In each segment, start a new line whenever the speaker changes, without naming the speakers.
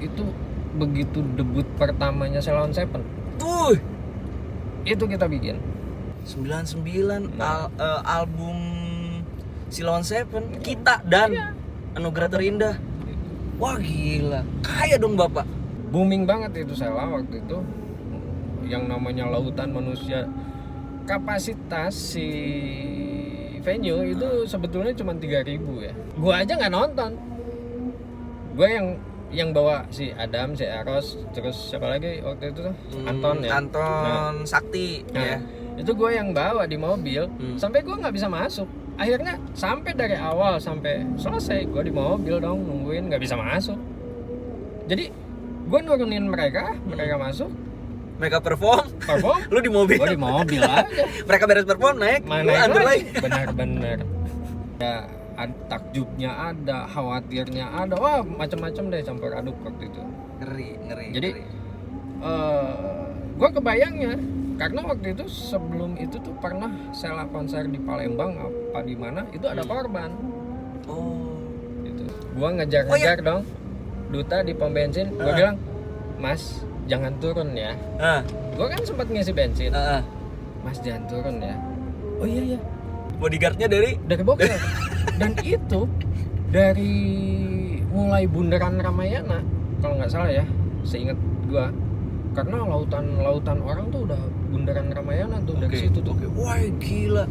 itu begitu debut pertamanya Sheila on 7. Itu kita bikin
99
Nah.
album Sheila on 7 kita dan Anugerah Terindah. Wah gila, kaya dong Bapak.
booming banget itu Sheila waktu itu. Yang namanya Lautan Manusia, kapasitas si venue itu sebetulnya cuma 3.000 ya. Gua aja nggak nonton. Gua yang bawa si Adam, si Eros, terus siapa lagi waktu itu tuh? Anton ya.
Anton Sakti ya.
Itu gue yang bawa di mobil sampai gue nggak bisa masuk. Akhirnya sampai dari awal sampai selesai gue di mobil dong nungguin, nggak bisa masuk. Jadi gue nurunin mereka masuk,
Mereka perform, lu di mobil.
gue di mobil aja.
Mereka beres perform naik, lu
Mana
ambil lagi.
benar-benar. Ya, takjubnya ada, khawatirnya ada, wah macam-macam deh campur aduk waktu itu.
Ngeri.
Jadi
ngeri.
Gue kebayangnya karena waktu itu sebelum itu tuh pernah Sheila konser di Palembang apa di mana itu ada korban.
Oh.
Gitu. Gue ngejar-ngejar dong Duta di pom bensin. Gue bilang, Mas jangan turun ya. Gue kan sempat ngisi bensin. Mas jangan turun ya. Oh iya.
Bodyguardnya dari
Bogor. Dan itu dari mulai Bundaran Ramayana kalau nggak salah ya, seingat gue. Karena lautan orang tuh udah Bundaran Ramayana tuh dari situ tuh.
Wah gila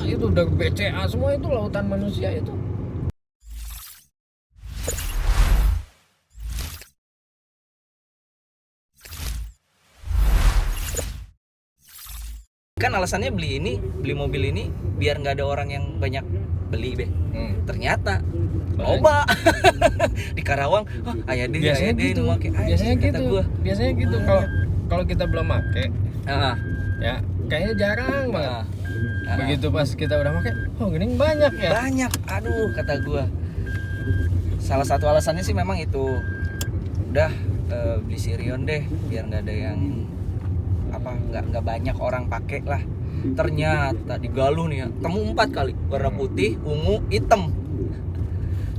Itu udah BCA semua itu lautan manusia itu.
kan alasannya beli mobil ini biar nggak ada orang yang banyak beli be. Ternyata loba di Karawang. Ayah deh
Biasanya gitu kalau kita belum make ya kayaknya jarang banget. Begitu pas kita udah make, gini banyak ya.
Banyak, aduh kata gua. Salah satu alasannya sih memang itu. Udah beli Sirion deh biar nggak ada yang nggak banyak orang pakai lah. Ternyata di Galuh nih ya, temu 4 kali, warna putih, ungu, hitam.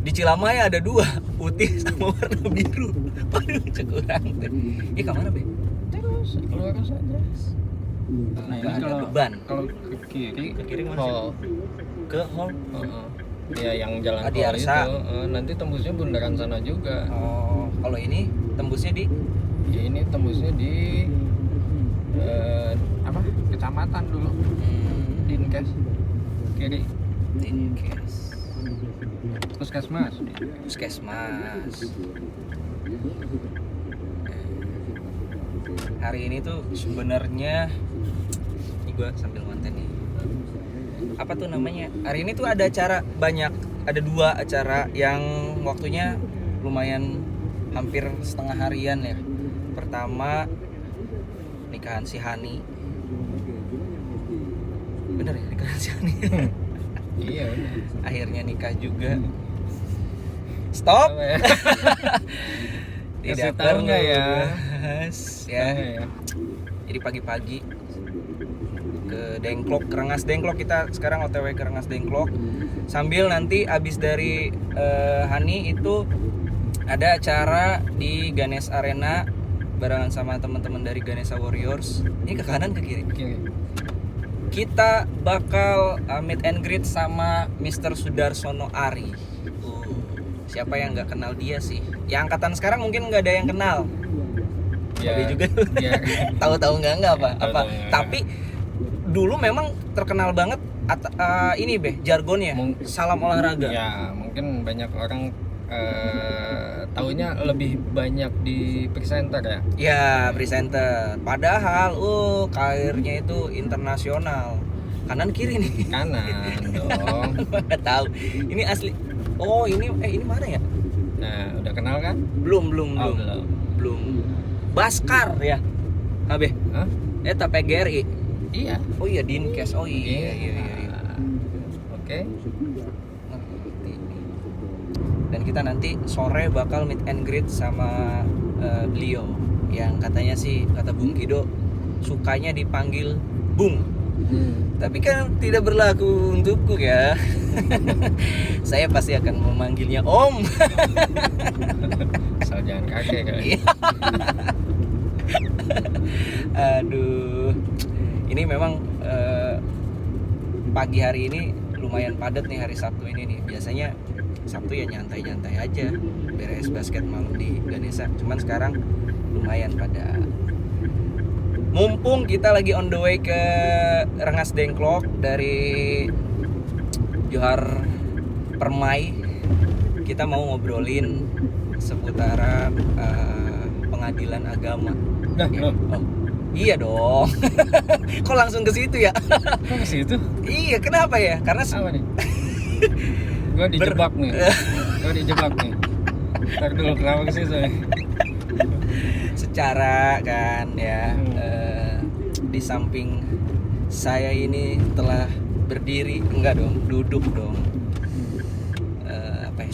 Di Cilamaya ada 2, putih sama warna biru. Waduh, curang deh. Kemana be?
Terus keluar saja. Nah ini kalau ke kiri
mana? Ke hall.
Ya yang jalan tol itu nanti tembusnya bundaran sana juga.
Oh, kalau ini tembusnya di?
Ya ini tembusnya di kecamatan dulu. Dinkes kiri.
Dinkes.
Puskesmas. Hari
ini tuh sebenarnya ini gue sambil ngonten nih. Apa tuh namanya? Hari ini tuh ada acara banyak, ada 2 acara yang waktunya lumayan hampir setengah harian ya. Pertama nikahan si Hani. Bener ya nikahan si Hani?
Iya bener.
Akhirnya nikah juga. Stop. Tidak tahu nggak ya? Ya. Jadi pagi-pagi ke Dengklok, ke Rengas Dengklok, kita sekarang OTW ke Rengas Dengklok. Sambil nanti abis dari Hani itu ada acara di Ganes Arena barengan sama teman-teman dari Ganesha Warriors. Ini ke kanan ke kiri? Kita bakal meet and greet sama Mr. Sudarsono Ari. Siapa yang nggak kenal dia sih? Ya angkatan sekarang mungkin nggak ada yang kenal. Ya juga. Ya. Tahu-tahu nggak apa. Tapi dulu memang terkenal banget ini be jargonnya. Salam olahraga.
Ya mungkin banyak orang taunya lebih banyak di presenter ya.
Ya presenter. Padahal karirnya itu internasional. Kanan kiri nih.
Kanan dong.
Nggak tahu. Ini asli. Oh ini mana ya?
Nah udah kenal kan?
Belum. Baskar ya. Abe. Eta PGRI.
Iya.
Oh iya Dinkes. Oh iya.
Oke.
Dan kita nanti sore bakal meet and greet sama beliau yang katanya sih kata Bung Kido sukanya dipanggil Bung. Tapi kan tidak berlaku untukku ya. Saya pasti akan memanggilnya Om.
Asal jangan kakek kali.
Aduh, ini memang pagi hari ini lumayan padat nih, hari Sabtu ini nih. Biasanya Sabtu ya nyantai-nyantai aja, beres basket malam di Ganesha. Cuman sekarang lumayan pada. Mumpung kita lagi on the way ke Rengas Dengklok dari Johar Permai, kita mau ngobrolin seputaran pengadilan agama.
Nah,
Ya. Oh, iya dong. Kok langsung ke situ ya?
kok ke situ?
Iya, kenapa ya? Karena
Apa nih? Gua dijebak nih. Ntar dulu kenapa ke situ nih?
secara kan ya, di samping saya ini telah berdiri, enggak dong, duduk dong,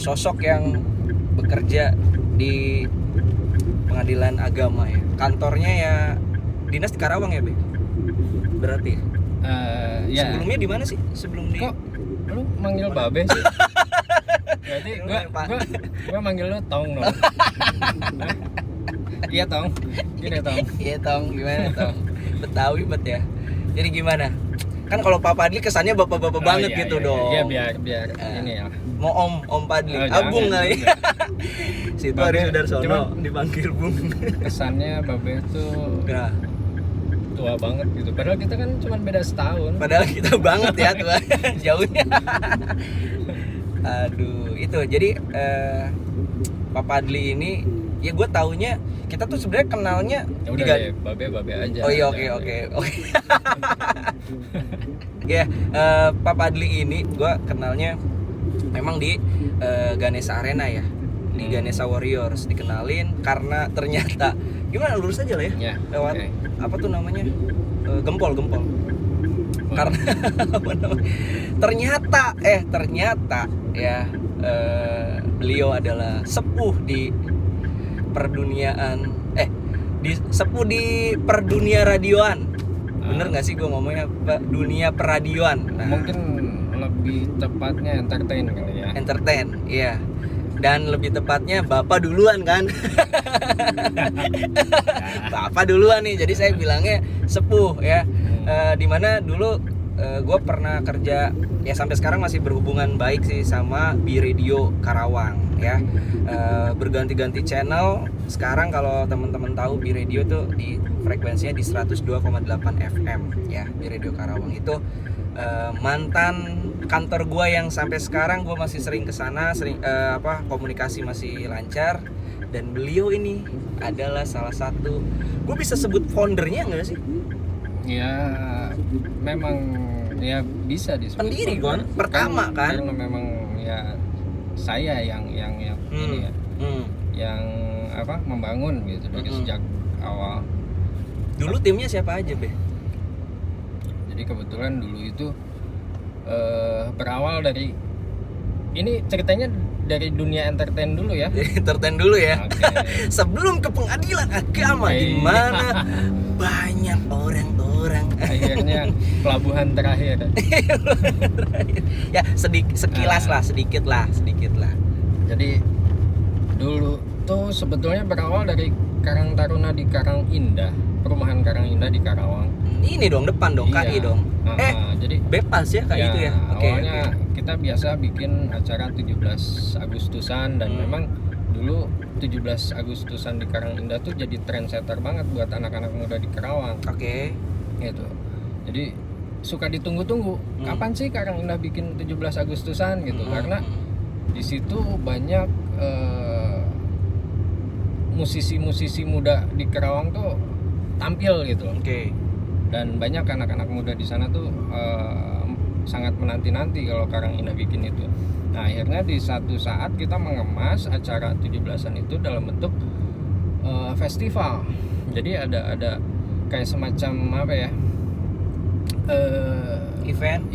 sosok yang bekerja di pengadilan agama ya. Kantornya ya dinas di Karawang ya, Be? Berarti ya?
Ya.
Sebelumnya di mana sih? Sebelum di
Kok lu manggil Babe sih? Berarti gua manggil lu Tong dong. Hah? Iya Tong. Gini Tong.
Iya Tong, gimana Tong? Betawi bet ya. Jadi gimana? Kan kalau Pak Padli kesannya bapak-bapak banget
iya,
gitu
iya,
dong.
Iya biar ini ya.
Mau Om Padli,
Oh, jangan,
Abung kali.
jangan.
Situ
Babe,
Ari Sudarsono
cuman-
dipanggil Bung.
Kesannya Babe tuh
Nah,
tua banget gitu. Padahal kita kan cuma beda setahun.
padahal kita banget ya tuh. Jauhnya. Aduh, itu jadi Pak Padli ini ya gue taunya kita tuh sebenarnya kenalnya
Ya udah deh, Babe aja.
Oh iya,
Jangan
oke. Ya, Pak Padli ini gue kenalnya memang di Ganesha Arena ya, di Ganesha Warriors dikenalin karena ternyata gimana, lurus aja lah ya,
Ya,
lewat
oke.
apa tuh namanya, gempol. Karena apa namanya? Ternyata ya, beliau adalah sepuh di sepuh di perdunia radioan. Bener nggak sih gue ngomongnya, dunia peradioan? Nah,
Mungkin lebih tepatnya entertain kali ya.
entertain, iya. Dan lebih tepatnya Bapak duluan kan. Bapak duluan nih, jadi saya bilangnya sepuh ya. Dimana dulu gue pernah kerja ya, sampai sekarang masih berhubungan baik sih sama Bi Radio Karawang ya. Berganti-ganti channel. Sekarang kalau teman-teman tahu Bi Radio tuh di frekuensinya di 102,8 FM ya. Bi Radio Karawang itu mantan kantor gua yang sampai sekarang gua masih sering kesana, komunikasi masih lancar. Dan beliau ini adalah salah satu, gue bisa sebut foundernya nggak sih?
Ya memang ya bisa disebut
Pendiri
founder.
kan, pertama kan?
Karena memang ya saya yang ini ya, yang membangun gitu dari sejak awal.
Dulu timnya siapa aja, Be?
Jadi kebetulan dulu itu berawal dari, ini ceritanya dari dunia entertain dulu ya.
Jadi entertain dulu ya.
Oke.
Sebelum ke pengadilan agama, di mana banyak orang-orang.
Akhirnya pelabuhan terakhir.
Ya sekilas lah, sedikit lah.
Jadi dulu tuh sebetulnya berawal dari Karang Taruna di Karang Indah, perumahan Karang Indah di Karawang.
Ini dong, depan dong,
Iya.
KI dong.
Jadi
Bebas ya kayak itu ya. Oke.
awalnya kita biasa bikin acara 17 Agustusan dan memang dulu 17 Agustusan di Karang Indah tuh jadi trendsetter banget buat anak-anak muda di Karawang
Oke.
gitu. Jadi suka ditunggu-tunggu kapan sih Karang Indah bikin 17 Agustusan gitu, karena di situ banyak musisi-musisi muda di Karawang tuh tampil gitu.
Oke.
Dan banyak anak-anak muda di sana tuh sangat menanti-nanti kalau Karang Indah bikin itu. Nah, akhirnya di satu saat kita mengemas acara 17-an itu dalam bentuk festival. Jadi ada kayak semacam apa ya? Event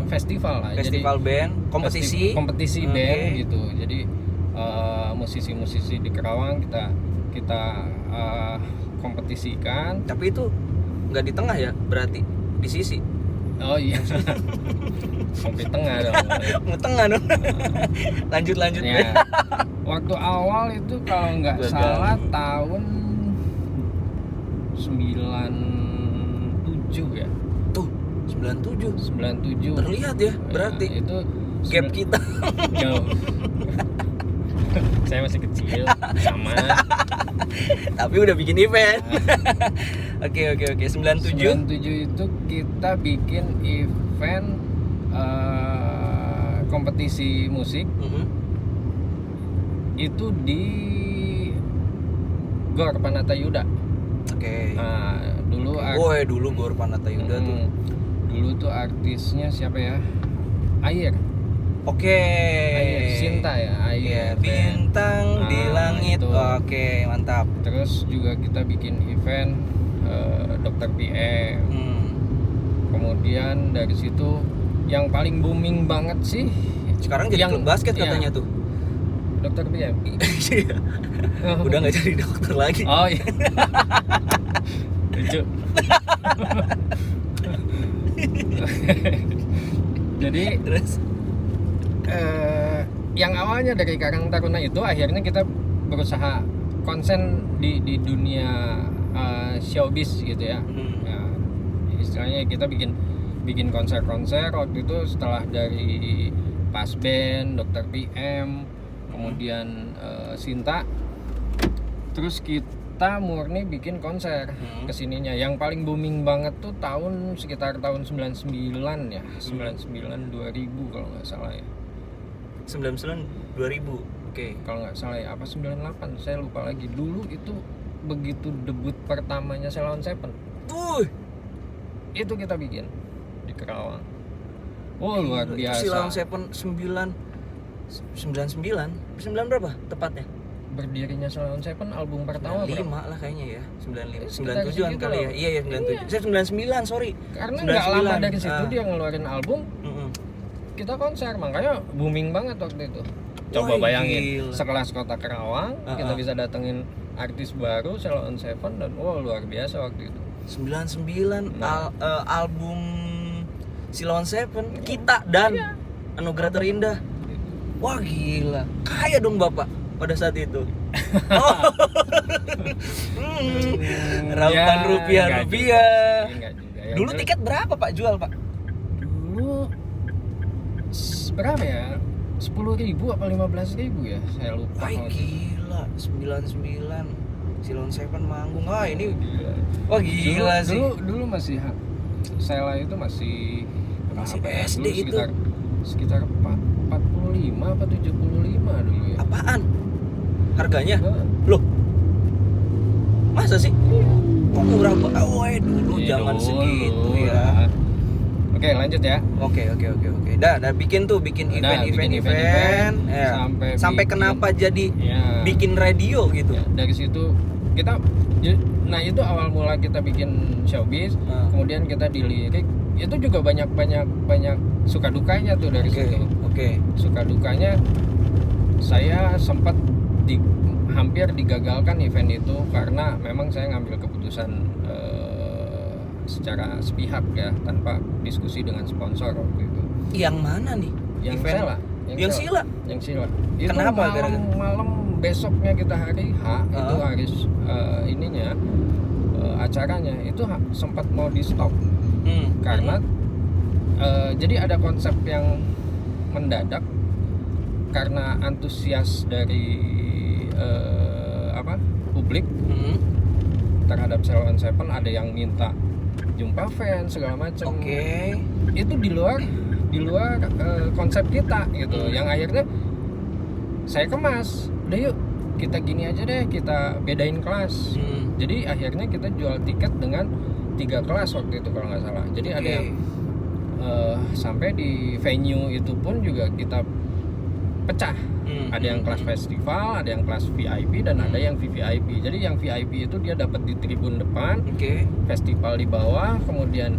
festival lah.
Festival
Jadi
band, kompetisi
band
Oke.
gitu. Jadi musisi-musisi di Karawang kita kompetisikan.
Tapi itu nggak di tengah ya berarti? di sisi.
Oh iya. Kopi tengah dong.
Mau tengah dong. lanjut
Ya. Waktu awal itu kalau nggak
Gagal.
salah tahun 97 ya.
Tuh 97
97.
terlihat ya berarti
Ya, itu
gap kita.
jauh. Saya masih kecil sama.
Tapi udah bikin event. Oke 97.
97 itu kita bikin event kompetisi musik itu di Gor Panatayuda.
Oke.
Nah, dulu
Dulu Gor Panatayuda tuh.
Dulu tuh artisnya siapa ya? Air.
Oke.
Air Sinta ya, Air.
Bintang di langit.
itu.
Oke, mantap.
Terus juga kita bikin event Dr. PM. Kemudian dari situ yang paling booming banget sih
Sekarang jadi klub basket katanya tuh.
Dr. PM.
Udah nggak jadi dokter lagi.
Oh iya. Lucu. Jadi
Terus
yang awalnya dari Karang Taruna itu akhirnya kita berusaha konsen di dunia showbiz gitu ya. Ya, istilahnya kita bikin konser-konser waktu itu setelah dari Pas Band, Dr. PM, kemudian Sinta. Terus kita murni bikin konser kesininya. Yang paling booming banget tuh sekitar tahun 99 ya, 99 2000 kalau nggak salah ya.
99 2000. Oke.
Kalau nggak salah ya, apa 98 saya lupa lagi. Dulu itu begitu debut pertamanya Ceylon Seven. Itu kita bikin di Kerawang. Oh luar biasa.
Ceylon Seven 99 berapa tepatnya?
Berdirinya Ceylon Seven album pertama
5
berapa?
lah kayaknya ya. 95
Sekitar
97an
segitu
kali ya.
loh.
Iya 97. Saya 99, sorry.
Karena nggak lama dari situ
99.
dia ngeluarin album, kita konser, makanya booming banget waktu itu. Coba
Wah,
bayangin,
gila.
sekelas Kota Kerawang, kita bisa datengin artis baru Ceylon Seven dan luar biasa waktu itu.
99 album Ceylon Seven kita dan Anugerah Terindah. Wah gila, kaya dong Bapak pada saat itu. Raupan rupiah.
Enggak juga ya.
Dulu tiket berapa Pak jual Pak?
Dulu berapa ya? 10.000 apa 15.000 ya? Saya lupa.
Wah gila, 99 Ceylon Seven manggung. Ini
Gila.
wah gila sih.
Dulu masih Sela itu masih
Masih
berapa ya?
SD
Dulu
itu.
sekitar 45 apa 75 dulu ya.
Apaan? Harganya?
Heeh.
Loh. Masa sih? Kok murah banget? Dulu
Iya,
zaman
dulu
segitu ya.
lah. Oke, lanjut ya.
Oke. Dah bikin event. Ya. Sampai
bikin-
kenapa jadi
Ya.
bikin radio gitu?
Ya, dari situ kita itu awal mula kita bikin showbiz, kemudian kita dilirik. Itu juga banyak suka dukanya tuh dari situ.
Oke.
Suka dukanya saya sempat hampir digagalkan event itu karena memang saya ngambil keputusan secara sepihak ya, tanpa diskusi dengan sponsor waktu itu.
Yang mana nih?
Yang
Event?
Sela.
Yang Sila?
Yang Sila. Itu
Kenapa?
malam besoknya kita hari H itu hari acaranya itu sempat mau di stop karena jadi ada konsep yang mendadak karena antusias dari publik terhadap Ceylon Seven. Ada yang minta jumpa fans segala macam.
Oke.
Itu di luar konsep kita gitu. Yang akhirnya saya kemas. Udah yuk kita gini aja deh, kita bedain kelas. Jadi akhirnya kita jual tiket dengan 3 kelas waktu itu kalau nggak salah. Jadi ada yang sampai di venue itu pun juga kita pecah. Ada yang kelas festival, ada yang kelas VIP, dan ada yang VVIP. Jadi yang VIP itu dia dapat di tribun depan, festival di bawah, kemudian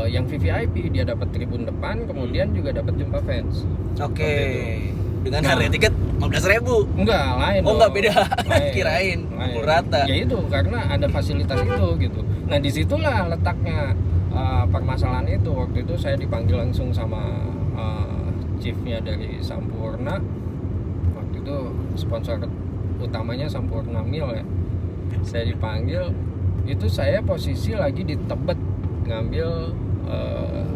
yang VVIP dia dapat tribun depan, kemudian juga dapat jumpa fans.
Oke. dengan
Nah.
harga tiket 15.000.
Enggak, lain.
Oh, enggak
dong.
beda.
Lain.
Kirain
Lain.
pukul rata.
Ya itu karena ada fasilitas itu gitu. Nah disitulah letaknya permasalahan itu. Waktu itu saya dipanggil langsung sama chiefnya dari Sampurna. Waktu itu sponsor utamanya Sampurna Mil ya. Saya dipanggil, itu saya posisi lagi di Tebet ngambil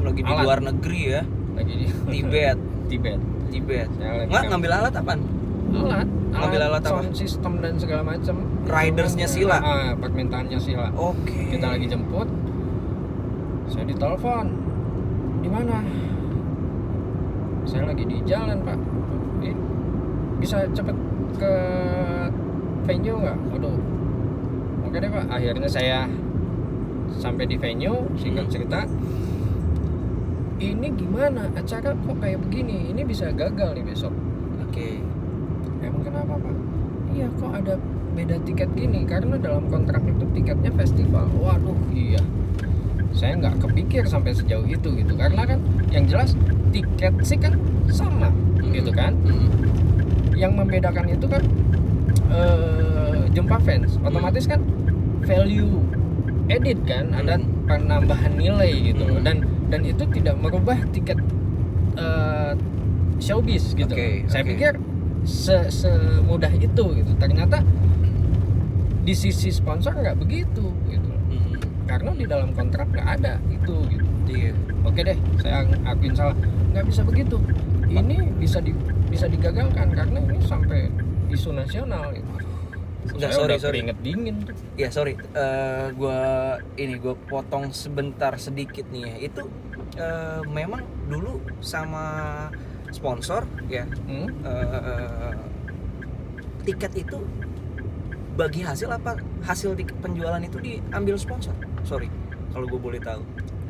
Lagi di
alat.
luar negeri ya.
Lagi di
Tibet.
Tibet.
Nggak
Saya lagi
ngambil alat apaan? Ngambil alat apa?
sound system dan segala macam.
Ridersnya Sila?
Permintaannya Sila.
Oke.
Kita lagi jemput, saya ditelepon, di mana? Saya lagi di jalan Pak. Bisa cepet ke venue nggak? Waduh. Oke deh Pak. Akhirnya saya sampai di venue. Singkat cerita, ini gimana? Acara kok kayak begini? Ini bisa gagal nih besok.
Oke.
Emang kenapa Pak? Iya kok ada beda tiket gini? Karena dalam kontrak itu tiketnya festival. Waduh iya. Saya nggak kepikir sampai sejauh itu gitu. Karena kan yang jelas tiket sih kan sama gitu kan. Yang membedakan itu kan jumpa fans. Otomatis kan value edit kan, ada penambahan nilai gitu. Dan itu tidak merubah tiket showbiz gitu. Saya pikir semudah itu gitu. Ternyata di sisi sponsor nggak begitu gitu. Karena di dalam kontrak nggak ada itu gitu.
Iya.
Oke deh, saya akuin salah. Nggak bisa begitu. Ini bisa digagalkan karena ini sampai isu nasional gitu.
Enggak,
Saya udah
sorry.
keringet dingin tuh.
Ya sorry, gue potong sebentar sedikit nih ya. Itu memang dulu sama sponsor ya, tiket itu bagi hasil apa? Hasil penjualan itu diambil sponsor? Sorry, kalau gue boleh tahu.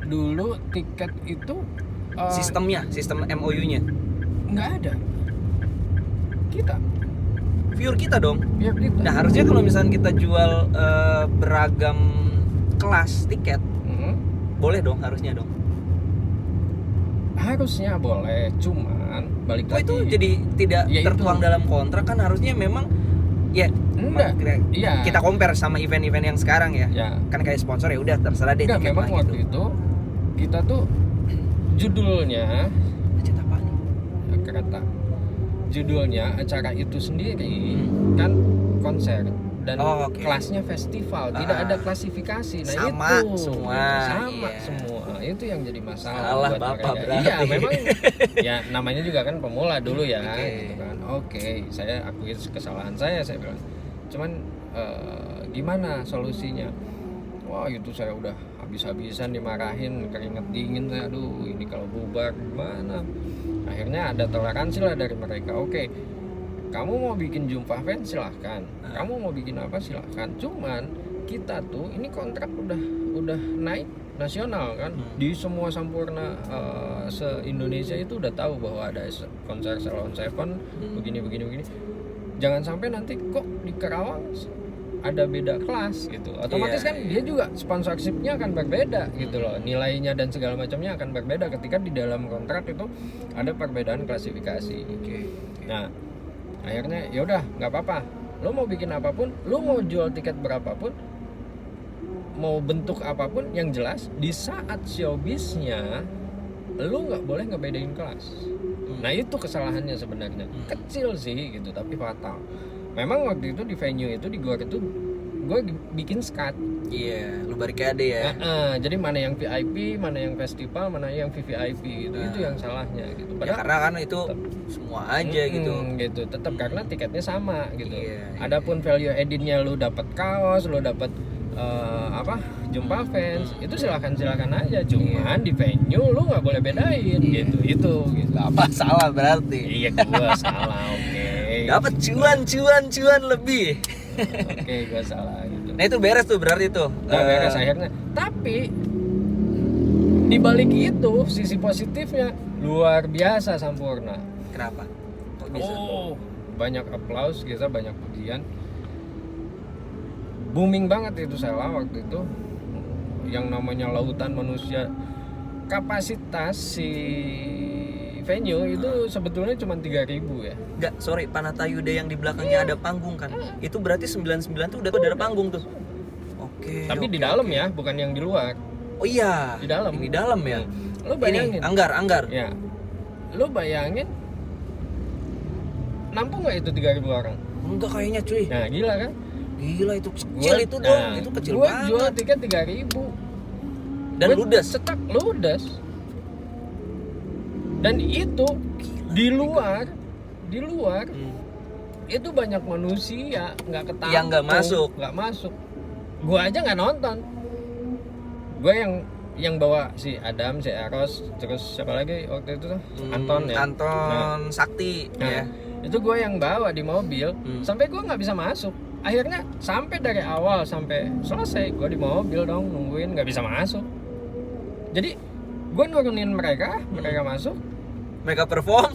Dulu tiket itu
Sistem MOU-nya
nggak ada. Kita
viewer kita dong.
ya kita.
Nah harusnya kalau misalnya kita jual beragam kelas tiket, boleh dong, harusnya dong.
Harusnya boleh, cuman balik lagi.
Itu jadi tidak
Ya
tertuang
itu.
dalam kontrak kan, harusnya memang ya.
Enggak. Iya.
Kita compare sama event-event yang sekarang ya.
Ya.
Kan kayak sponsor ya udah terserah deh.
Enggak,
tiket
memang
mah
waktu
gitu.
itu kita tuh judulnya
Macet apaan nih?
kereta. Judulnya acara itu sendiri kan konser dan
Oh, oke.
kelasnya festival, tidak ada klasifikasi. Nah
Sama
itu
semua,
sama
iya.
semua. Itu yang jadi masalah
Salah
buat
Bapak
mereka.
berarti.
Iya, memang ya namanya juga kan pemula dulu ya
Oke.
gitu kan. Oke, saya akui kesalahan saya bilang. Cuman gimana solusinya? Wah, itu saya udah habis-habisan dimarahin, keringet dingin saya. Aduh, ini kalau bubar gimana? Akhirnya ada toleransi lah dari mereka. Oke, kamu mau bikin jumpa fans silahkan, kamu mau bikin apa silahkan. Cuman kita tuh ini kontrak udah naik nasional kan, di semua Sampurna se-Indonesia itu udah tahu bahwa ada konser Salon Seven begini. Jangan sampai nanti kok di Karawang ada beda kelas gitu. Otomatis
Iya,
kan dia juga sponsorshipnya akan berbeda gitu loh. Nilainya dan segala macamnya akan berbeda ketika di dalam kontrak itu ada perbedaan klasifikasi. Nah, akhirnya ya udah nggak apa-apa. Lo mau bikin apapun, lo mau jual tiket berapapun, mau bentuk apapun, yang jelas di saat showbiznya lo nggak boleh ngebedain kelas. Nah itu kesalahannya sebenarnya, kecil sih gitu tapi fatal. Memang waktu itu di venue itu, di gor itu gue bikin skat.
Iya, lu barikade ya.
Jadi mana yang VIP, mana yang festival, mana yang VVIP gitu. Itu yang salahnya gitu.
Ya, karena kan itu semua aja gitu.
Gitu. Tetap karena tiketnya sama gitu.
Iya.
Adapun value editnya lu dapat kaos, lu dapat jumpa fans, itu silakan aja. Cuman di venue lu nggak boleh bedain gitu. Itu gitu.
Apa salah berarti?
Iya, gua salah. Oke.
Dapat cuan lebih.
Oke, gua salah gitu.
Nah itu beres tuh berarti tuh.
Nah, beres akhirnya. Tapi di balik itu sisi positifnya luar biasa Sampurna.
Kenapa? Kok bisa?
Banyak applause, kita banyak pujian. Booming banget itu Sela waktu itu. Yang namanya lautan manusia. Kapasitas si venue itu sebetulnya cuma 3.000 ya.
Enggak, sorry, Panatayuda yang di belakangnya ada panggung kan. Itu berarti 99 tuh udah ada panggung tuh. Oke.
Tapi di
oke,
dalam
oke.
ya, bukan yang di luar.
Oh iya.
Di dalam.
Di dalam ya.
Lo bayangin.
Ini anggar.
Ya. Lo bayangin nampung nggak itu 3.000 orang?
Enggak kayaknya cuy.
Nah, gila kan?
Gila itu kecil itu dong. Itu kecil
gua
banget.
jual tiket 3.000.
Dan
Gua
ludes.
Cetak ludes. Dan itu di luar
Hmm.
itu banyak manusia nggak ketampung,
Yang nggak
masuk. Gua aja nggak nonton. Gua yang bawa si Adam, si Eros, terus siapa lagi waktu itu tuh? Anton ya.
Anton Sakti
Nah,
ya.
itu gue yang bawa di mobil sampai gue nggak bisa masuk. Akhirnya sampai dari awal sampai selesai gue di mobil dong nungguin, nggak bisa masuk. Jadi gue nurunin mereka masuk,
Mereka perform,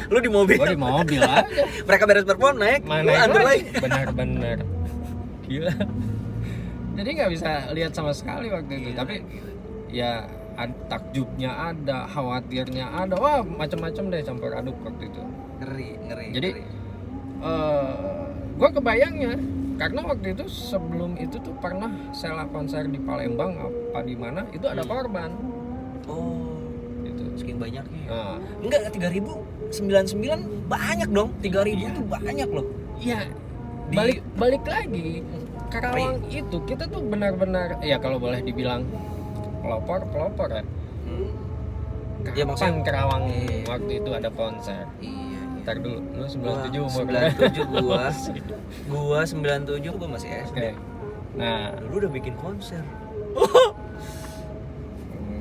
lu di mobil.
gue di mobil aja.
Mereka beres perform naik, lu
Mana
under lagi.
benar-benar gila. Jadi nggak bisa lihat sama sekali waktu itu. Tapi ya takjubnya ada, khawatirnya ada, wah macam-macam deh campur aduk waktu itu.
Ngeri.
Jadi
ngeri.
Gue kebayangnya karena waktu itu sebelum itu tuh pernah Sheila konser di Palembang apa di mana itu ada korban.
Oh,
Gitu.
saking banyaknya ya.
Nah,
Enggak, 3.099 banyak dong. 3.000 itu banyak loh.
ya
Di-
balik lagi Karawang itu kita tuh benar-benar ya kalau boleh dibilang pelopor ya.
Ya, maksudnya-
Kapan Karawang
Iya.
waktu itu ada konser?
Iya.
Ntar dulu, lu 97 umur
97 gua 97 gua masih SD.
Oke. Nah,
Lu udah bikin konser.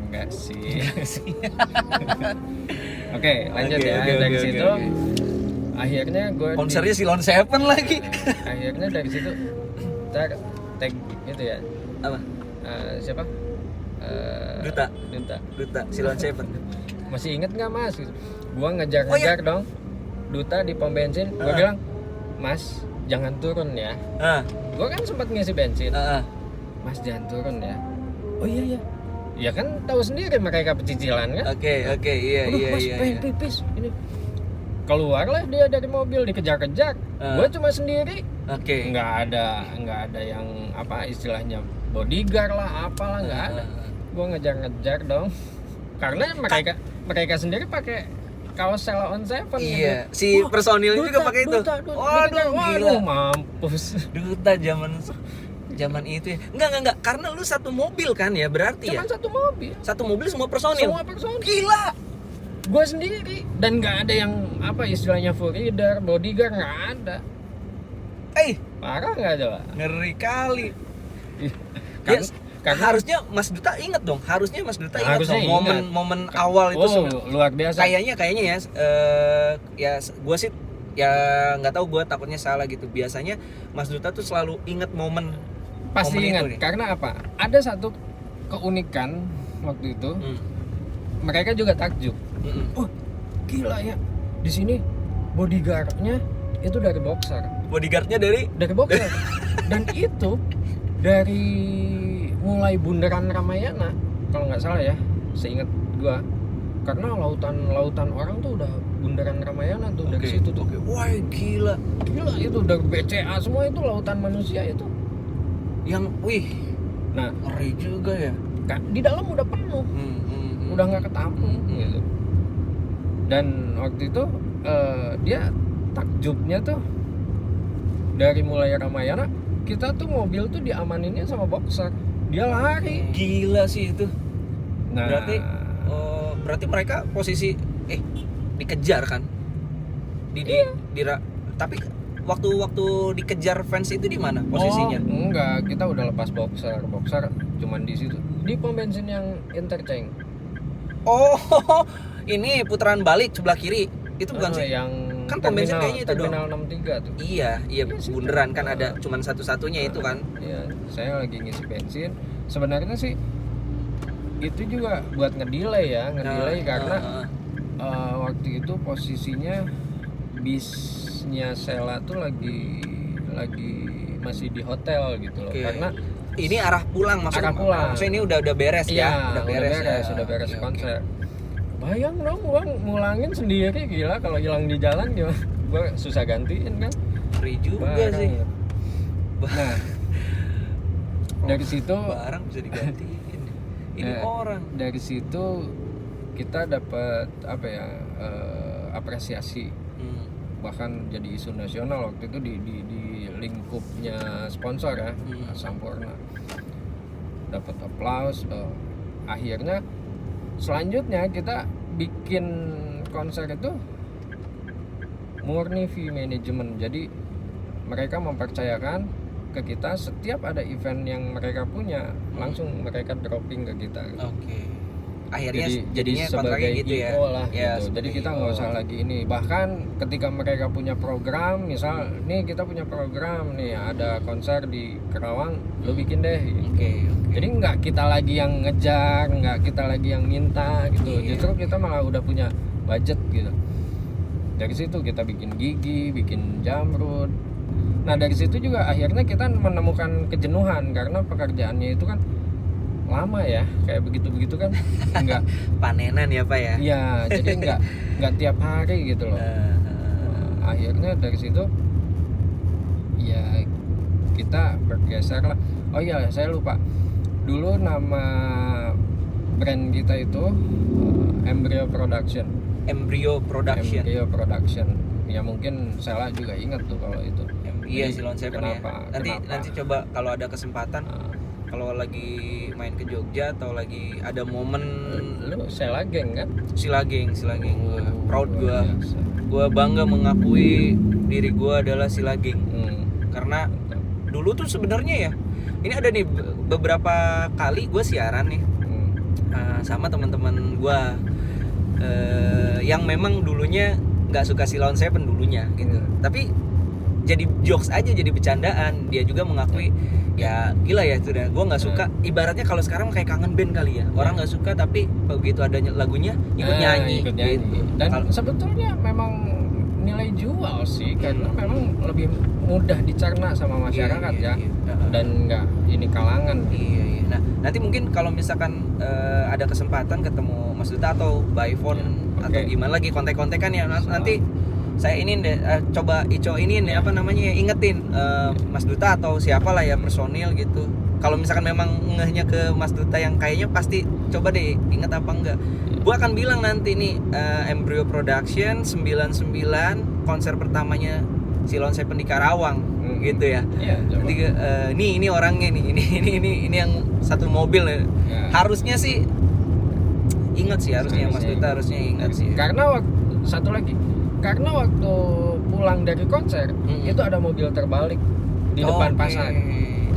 enggak sih. Oke, lanjut ya. Dari situ akhirnya gue
Konsernya Silon Seven lagi.
akhirnya dari situ tag itu ya.
Apa?
Siapa?
Duta Silon Seven.
Masih inget nggak Mas? Gua ngejar-ngejar dong Duta di pom bensin. Gua bilang, Mas jangan turun ya. Gua kan sempat ngisi bensin. Mas jangan turun ya. Oh iya. Ya kan tahu sendiri mereka pecicilan kan.
Oke, iya.
Mas pengen pipis ini. Keluarlah dia dari mobil dikejar-kejar. Gua cuma sendiri.
Oke.
Nggak ada yang apa istilahnya bodyguard lah apalah nggak ada. Gua ngejar-ngejar dong. Karena mereka sendiri pakai kaos Sheila on Seven.
Iya,
gitu.
si personil juga pakai itu. Waduh, gila.
Mampus.
Duta zaman itu ya. Enggak, karena lu satu mobil kan ya, berarti
Cuman
ya.
satu mobil.
Satu mobil semua personil.
Semua personil.
Gila.
Gue sendiri dan nggak ada yang apa istilahnya full rider, bodyguard nggak ada. Parah nggak ada Pak?
Ngeri kali.
Karena
harusnya Mas Duta inget dong. Harusnya Mas Duta inget
Harusnya
dong momen awal itu
luar biasa.
kayaknya ya ya gue sih ya nggak tahu, gue takutnya salah gitu. Biasanya Mas Duta tuh selalu inget momen
Pasti
itu
ingat.
nih.
Karena apa? Ada satu keunikan waktu itu. Mereka juga takjub. Oh, gila ya. Di sini bodyguardnya itu dari boxer.
Bodyguardnya dari
Boxer. Dan itu dari mulai bundaran Ramayana kalau nggak salah ya, seingat gua. Karena lautan orang tuh udah bundaran Ramayana tuh dari situ tuh.
Wah, gila
Itu dari BCA semua itu lautan manusia itu.
Yang
Nah,
ngeri juga ya.
di dalam udah penuh. Udah nggak ketampung gitu. Dan waktu itu dia takjubnya tuh dari mulai Ramayana kita tuh mobil tuh diamaninnya sama boxer, dia lari.
Gila sih itu.
Nah,
berarti mereka posisi dikejar kan? Tapi waktu dikejar fans itu di mana posisinya?
Enggak, kita udah lepas boxer cuman di situ di pom bensin yang interchange.
Ini putaran balik sebelah kiri. Itu bukan sih?
Yang
Kan pom bensin kayaknya itu dong.
Terminal 63 tuh.
Iya, bundaran kan ada cuman satu-satunya itu kan.
Iya, saya lagi ngisi bensin. Sebenarnya sih itu juga buat ngedelay karena waktu itu posisinya bisnya Sheila tuh lagi masih di hotel gitu loh. Karena
ini arah pulang maksudnya.
Arah pulang.
Maksudnya ini udah beres ya.
Udah beres
Oke.
konser. bayang dong gua ngulangin sendiri, gila kalau hilang di jalan gimana, gua susah gantiin kan.
Free juga
Barang.
sih.
Nah dari situ
Barang bisa digantiin. Ini orang.
dari situ kita dapat apa ya, apresiasi, bahkan jadi isu nasional waktu itu di lingkupnya sponsor ya, Sampurna, dapat aplaus. Akhirnya selanjutnya kita bikin konser itu murni fee management, jadi mereka mempercayakan ke kita setiap ada event yang mereka punya langsung mereka dropping ke kita gitu.
Oke. Akhirnya
jadi
jadinya
sebagai
kontraknya gitu ya.
IO lah
Ya,
gitu. Jadi kita nggak usah lagi ini. Bahkan ketika mereka punya program, misal nih kita punya program nih ada konser di Kerawang, lo bikin deh. Gitu.
Oke.
Jadi nggak kita lagi yang ngejar, nggak kita lagi yang minta gitu.
Iya.
Justru kita malah udah punya budget gitu. Dari situ kita bikin Gigi, bikin Jamrud. Nah dari situ juga akhirnya kita menemukan kejenuhan karena pekerjaannya itu kan lama ya, kayak begitu kan nggak
panenan ya Pak ya.
iya, jadi nggak tiap hari gitu loh. Akhirnya dari situ ya kita bergeser lah. Oh iya, saya lupa dulu nama brand kita itu Embryo Production.
Embryo Production.
Embryo Production. Ya mungkin Sela juga ingat tuh kalau itu.
Iya
Jadi,
Silon Seven ya.
kenapa?
Nanti coba kalau ada kesempatan, kalau lagi main ke Jogja atau lagi ada momen
Lu Sela geng kan?
Silageng gua. Proud
luar
gua.
biasa.
Gua bangga mengakui diri gua adalah Silageng. Karena dulu tuh sebenarnya ya, ini ada nih beberapa kali gue siaran nih sama teman-teman gue yang memang dulunya nggak suka Silon Seven dulunya gitu, tapi jadi jokes aja, jadi bercandaan. Dia juga mengakui ya gila ya itu dah, gue nggak suka. Ibaratnya kalau sekarang kayak kangen band kali ya, orang nggak suka tapi begitu adanya lagunya ikut nyanyi. Gitu.
Dan sebetulnya memang nilai jual sih, karena memang lebih mudah dicerna sama masyarakat
iya.
dan nggak ini kalangan.
Iya. Nah nanti mungkin kalau misalkan ada kesempatan ketemu Mas Duta atau by phone atau gimana lagi kontak-kontakan ya, nanti saya ini deh coba Ico ini nih apa namanya ingetin Mas Duta atau siapa lah ya personil gitu. Kalau misalkan memang ngehnya ke Mas Duta yang kayaknya pasti coba deh inget apa enggak. Gua akan bilang nanti nih Embryo Production 99 konser pertamanya Silon Seven di Karawang gitu ya. Nanti ini orangnya nih, ini yang satu mobil ya. Harusnya sih ingat sih, harusnya Mas Duta harusnya ingat sih.
Karena satu lagi, karena waktu pulang dari konser itu ada mobil terbalik di depan pasar.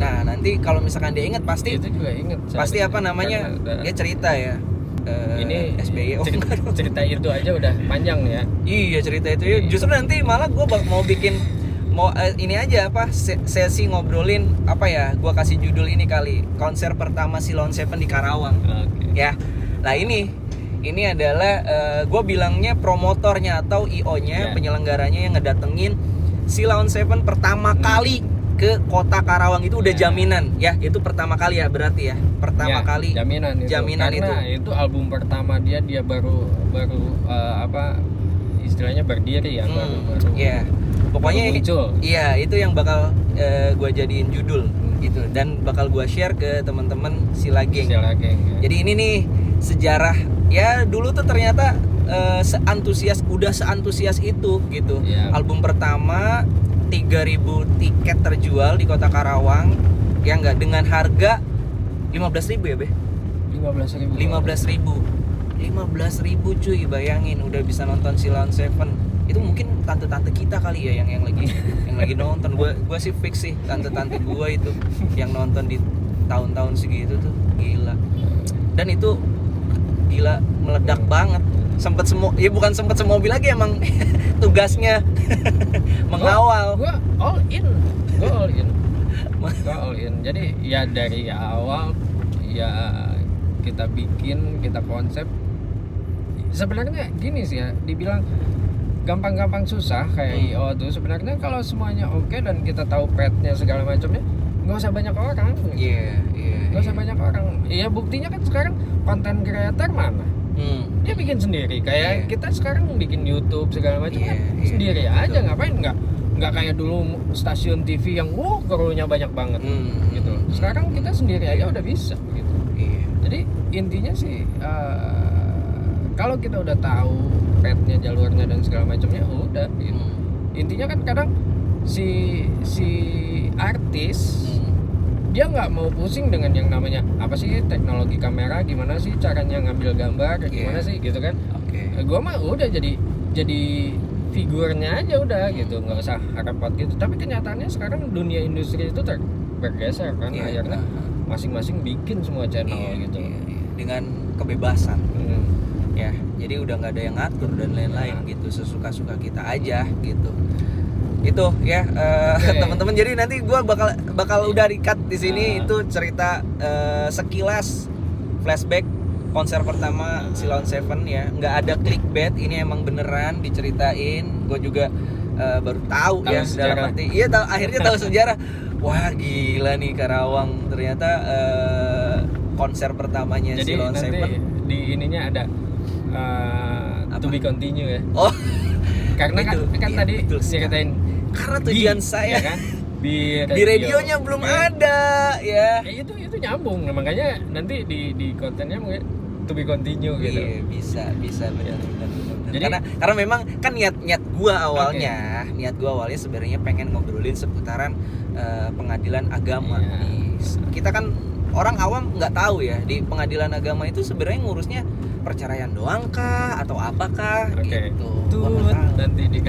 Nah nanti kalau misalkan dia ingat pasti
itu juga ingat.
Pasti apa namanya dia cerita ya.
Ini
SBY
cerita itu aja udah panjang ya.
Iya cerita itu ya. Justru nanti malah gue mau bikin ini aja apa sesi ngobrolin apa ya, gue kasih judul ini kali, konser pertama Silon Seven di Karawang. Ya lah ini adalah gue bilangnya promotornya atau IO-nya, penyelenggaranya yang ngedatengin Silon Seven pertama kali ke kota Karawang. Itu udah jaminan ya, itu pertama kali ya berarti ya, pertama kali
jaminan karena itu album pertama dia baru apa istilahnya berdiri ya, baru
ya pokoknya
baru muncul.
Iya itu yang bakal gue jadiin judul gitu, dan bakal gue share ke teman-teman Silageng. Jadi ini nih sejarah ya, dulu tuh ternyata seantusias itu gitu. Album pertama 3.000 tiket terjual di kota Karawang ya, enggak, dengan harga 15.000 ya Be? 15.000 cuy, bayangin udah bisa nonton Silon Seven. Itu mungkin tante-tante kita kali ya yang lagi nonton. Gua sih fix sih tante-tante gua itu yang nonton di tahun-tahun segitu tuh gila. Dan itu gila meledak banget. Bukan sempet semobil lagi, emang tugasnya mengawal.
Gua all in. Jadi ya dari awal ya kita konsep. Sebenarnya gini sih ya, dibilang gampang-gampang susah kayak IO tuh. Sebenarnya kalau semuanya oke dan kita tahu petnya segala macamnya, nggak usah banyak orang. Nggak usah banyak orang. Iya, buktinya kan sekarang konten creator mana? Dia bikin sendiri. Kayak kita sekarang bikin YouTube segala macam kan sendiri aja.
Betul.
Ngapain nggak kayak dulu stasiun TV yang krunya banyak banget gitu. Sekarang kita sendiri aja udah bisa gitu. Jadi intinya sih kalau kita udah tahu petnya, jalurnya dan segala macamnya udah gitu. Intinya kan kadang si artis dia nggak mau pusing dengan yang namanya apa sih teknologi kamera, gimana sih caranya ngambil gambar, gimana sih gitu kan. Gua mah udah jadi figurnya aja udah gitu, nggak usah repot gitu. Tapi kenyataannya sekarang dunia industri itu bergeser kan, akhirnya masing-masing bikin semua channel gitu
dengan kebebasan. Ya, jadi udah nggak ada yang ngatur dan lain-lain gitu, sesuka-suka kita aja gitu. Itu ya teman-teman. Jadi nanti gue bakal udah recut di sini. Itu cerita sekilas flashback konser pertama Sheila on 7 ya. Nggak ada clickbait, ini emang beneran diceritain. Gue juga baru tahu ya dalam arti akhirnya tahu sejarah. Wah gila nih Karawang, ternyata konser pertamanya Sheila on 7.
Jadi nanti di ininya ada to be continue ya.
Oh,
karena kan tadi ceritain
karena tujuan saya
ya kan
di radionya belum ada ya.
Itu nyambung, makanya nanti di kontennya mungkin to be continue gitu.
Iya, bisa benar. Jadi karena memang kan niat gua awalnya sebenarnya pengen ngobrolin seputaran pengadilan agama. Kita kan orang awam nggak tahu ya, di pengadilan agama itu sebenarnya ngurusnya perceraian doang kah atau apakah gitu.
Nanti di